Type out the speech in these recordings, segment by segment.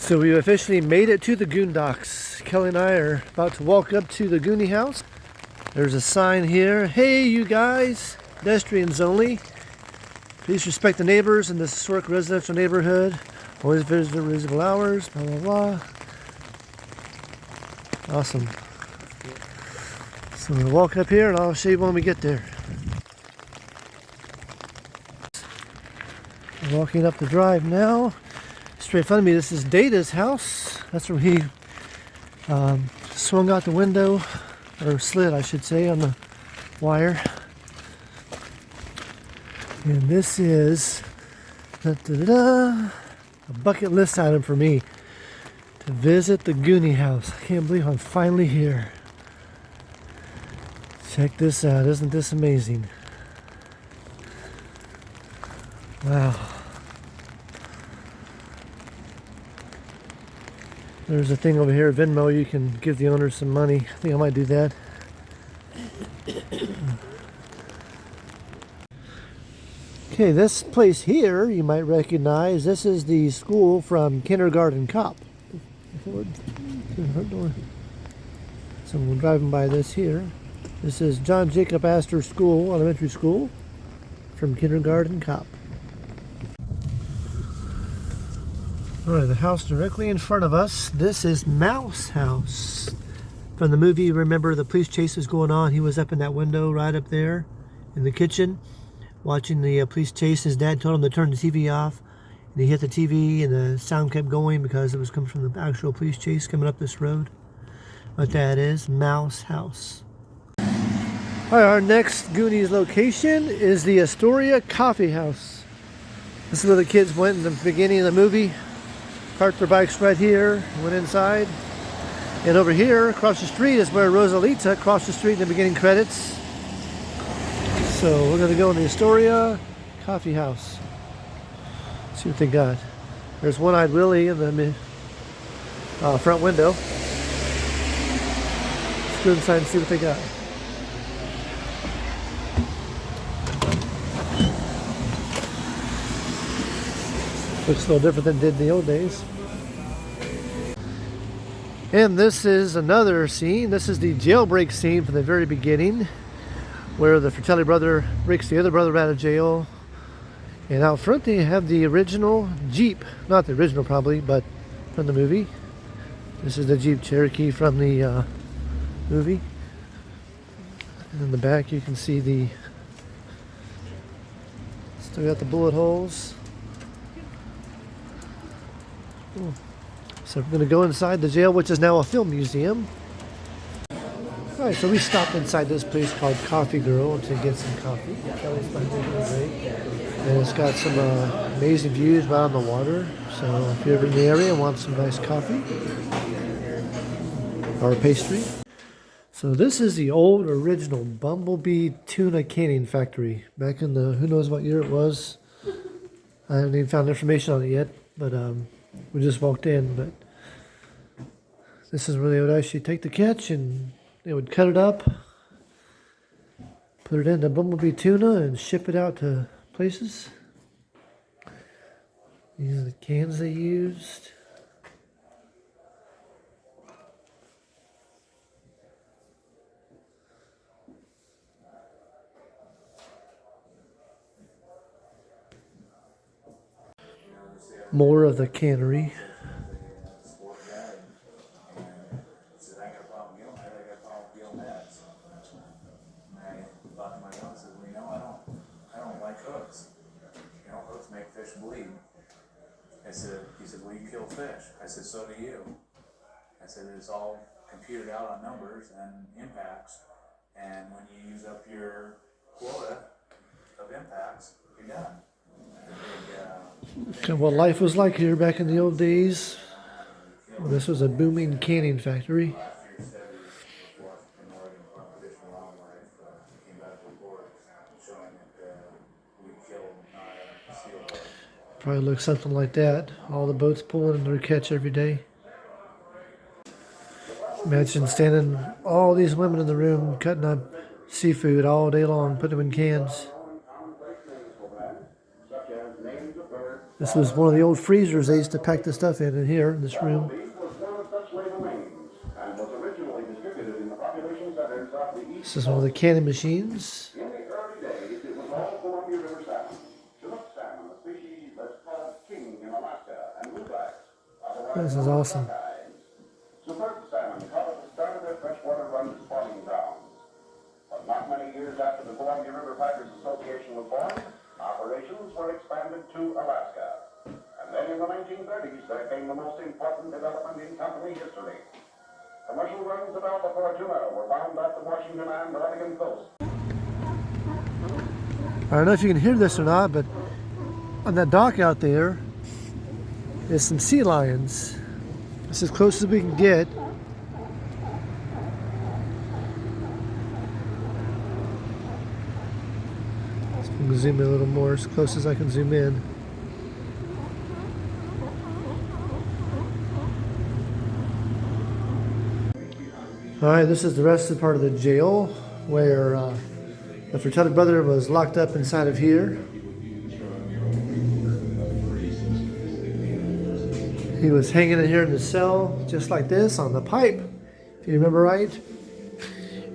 So we officially made it to the Goondocks. Kelly and I are about to walk up to the Goonie house. There's a sign here. Hey, you guys, pedestrians only. Please respect the neighbors in this historic residential neighborhood. Always visit reasonable hours, blah, blah, blah. Awesome. So we'll walk up here and I'll show you when we get there. We're walking up the drive now. Straight in front of me, this is Data's house. That's where he swung out the window, or slid, I should say, on the wire. And this is a bucket list item for me, to visit the Goonie house. I can't believe I'm finally here. Check this out. Isn't this amazing? Wow. There's a thing over here, Venmo, you can give the owner some money. I think I might do that. Okay, this place here you might recognize. This is the school from Kindergarten Cop. So we're driving by this here. This is John Jacob Astor School, Elementary School, from Kindergarten Cop. Alright, the house directly in front of us. This is Mouse House. From the movie, remember the police chase was going on. He was up in that window right up there in the kitchen watching the police chase. His dad told him to turn the TV off. And he hit the TV and the sound kept going because it was coming from the actual police chase coming up this road. But that is Mouse House. Alright, our next Goonies location is the Astoria Coffee House. This is where the kids went in the beginning of the movie. Parked their bikes right here, went inside. And over here, across the street, is where Rosalita crossed the street in the beginning credits. So we're going to go in the Astoria Coffee House. See what they got. There's One-Eyed Willie in the front window. Let's go inside and see what they got. Looks a little different than it did in the old days. And this is another scene. This is the jailbreak scene from the very beginning, where the Fratelli brother breaks the other brother out of jail. And out front they have the original Jeep. Not the original probably, but from the movie. This is the Jeep Cherokee from the movie. And in the back you can see the... Still got the bullet holes. So we're going to go inside the jail, which is now a film museum. Alright, so we stopped inside this place called Coffee Girl to get some coffee. Kelly's behind the break. And it's got some amazing views right on the water. So if you're ever in the area and want some nice coffee or pastry. So this is the old original Bumblebee tuna canning factory. Back in the, who knows what year it was. I haven't even found information on it yet, but we just walked in. But this is where they would actually take the catch and they would cut it up, put it into Bumblebee tuna and ship it out to places. These are the cans they used. More of the cannery. He said, well, you kill fish. I said, so do you. I said, it's all computed out on numbers and impacts. And when you use up your quota of impacts, you're done. Kind of what life was like here back in the old days. Well, this was a booming canning factory. Probably looks something like that. All the boats pulling in their catch every day. Imagine standing, all these women in the room cutting up seafood all day long, putting them in cans. This was one of the old freezers they used to pack the stuff in here, in this room. This is one of the canning machines. In the early days, it was all Columbia River salmon. Chinook salmon, a species that's called king in Alaska, and bluebacks. This is awesome. Superb salmon caught at the start of their freshwater run spawning grounds. But not many years after the Columbia River Packers Association was formed, operations were expanded to Alaska. And then in the 1930s, there came the most important development in company history. Commercial runs of albacore tuna were found off the Washington and Oregon coast. I don't know if you can hear this or not, but on that dock out there is some sea lions. It's as close as we can get. So I'm gonna zoom in a little more, as close as I can zoom in. Alright, this is the rest of the part of the jail where the Fratelli brother was locked up inside of here. He was hanging in here in the cell, just like this, on the pipe, if you remember right.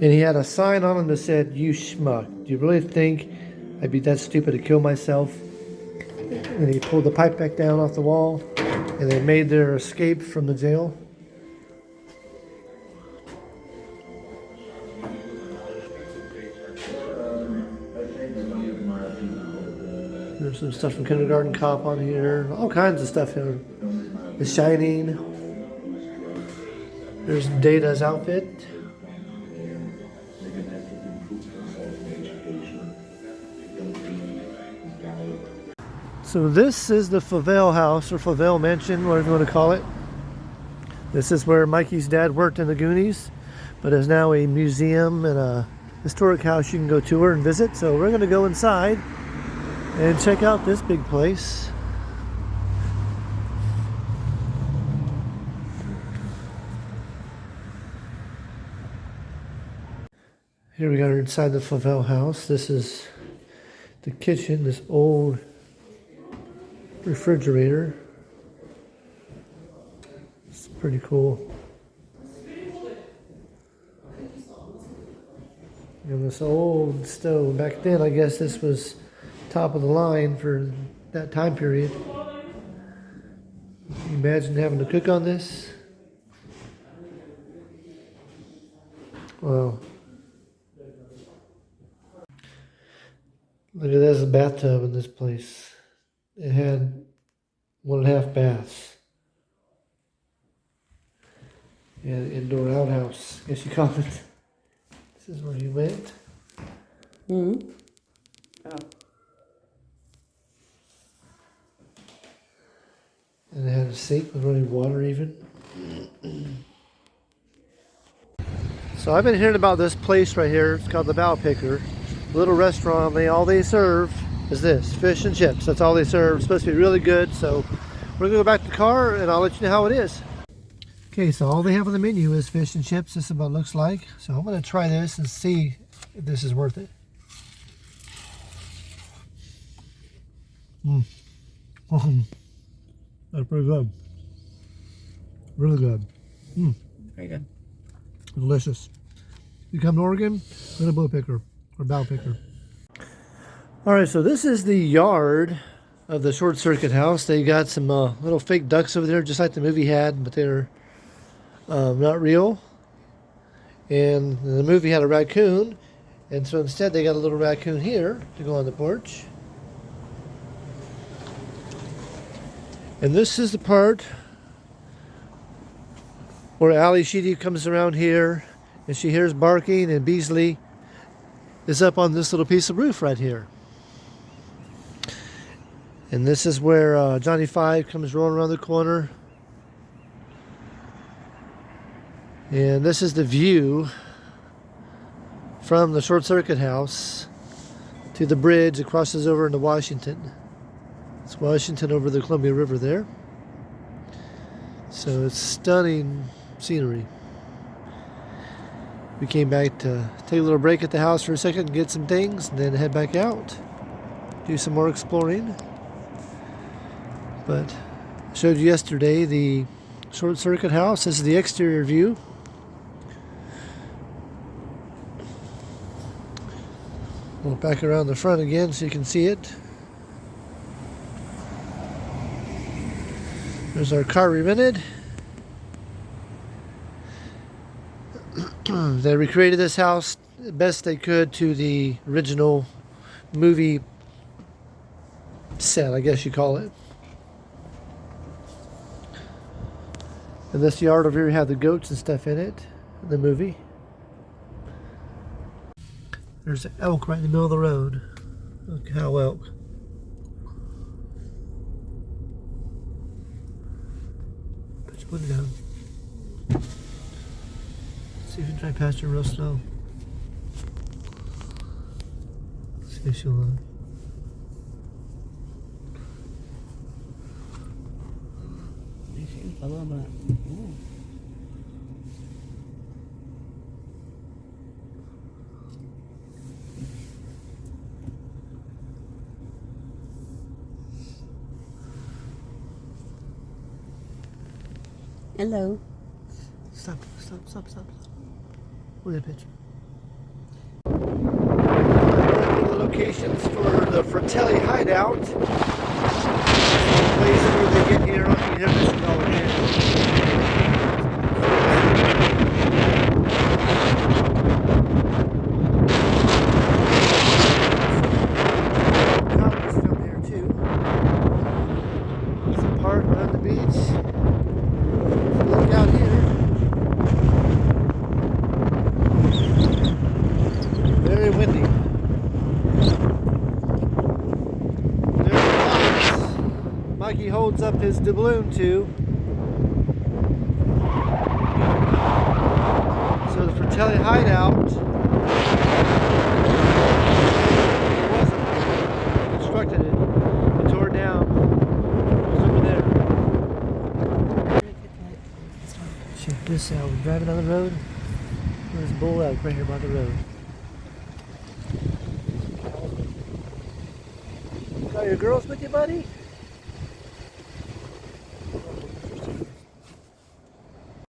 And he had a sign on him that said, "You schmuck, do you really think I'd be that stupid to kill myself?" And he pulled the pipe back down off the wall, and they made their escape from the jail. There's some stuff from Kindergarten Cop on here. All kinds of stuff here. The Shining. There's Data's outfit. So this is the Favell house, or Favell mansion, whatever you want to call it. This is where Mikey's dad worked in the Goonies, but is now a museum and a historic house you can go tour and visit. So we're going to go inside and check out this big place. Here we are inside the Favell house. This is the kitchen, this old refrigerator. It's pretty cool. And this old stove. Back then, I guess this was top of the line for that time period. Can you imagine having to cook on this? Wow. Look at this bathtub in this place. It had 1.5 baths. And indoor outhouse, I guess you call it. This is where you went. Mm-hmm. Oh. And it had a sink with running water even. So I've been hearing about this place right here. It's called the Bow Picker. Little restaurant. All they serve is this, fish and chips. That's all they serve. It's supposed to be really good. So we're gonna go back to the car and I'll let you know how it is. Okay, so all they have on the menu is fish and chips. This is what it looks like. So I'm gonna try this and see if this is worth it. That's pretty good. Really good. Very good. Delicious. You come to Oregon, go to Bow Picker or Bow Picker. All right, so this is the yard of the short circuit house. They got some little fake ducks over there, just like the movie had, but they're not real. And the movie had a raccoon, and so instead they got a little raccoon here to go on the porch. And this is the part where Ally Sheedy comes around here and she hears barking, and Beasley is up on this little piece of roof right here. And this is where Johnny Five comes rolling around the corner. And this is the view from the short circuit house to the bridge that crosses over into Washington. It's Washington over the Columbia River there. So it's stunning scenery. We came back to take a little break at the house for a second and get some things, and then head back out, do some more exploring. But I showed you yesterday the short circuit house. This is the exterior view. We'll back around the front again so you can see it. There's our car we rented. They recreated this house the best they could to the original movie set, I guess you call it. And this yard over here had the goats and stuff in it, in the movie. There's an elk right in the middle of the road. A cow elk. Put your window down. See if you can drive past her real slow. See if she'll Hello. Stop. Look at the picture. The locations for the Fratelli hideout. The place where they get here on the $100 Couples film here too. It's a park around the beach. Look out here. Very windy. There's the box Mikey holds up his doubloon to. So the Fratelli hideout wasn't constructed it. It tore it down. It was over there. Check this out. We're driving down the road. There's bull elk right here by the road. Got your girls with you, buddy?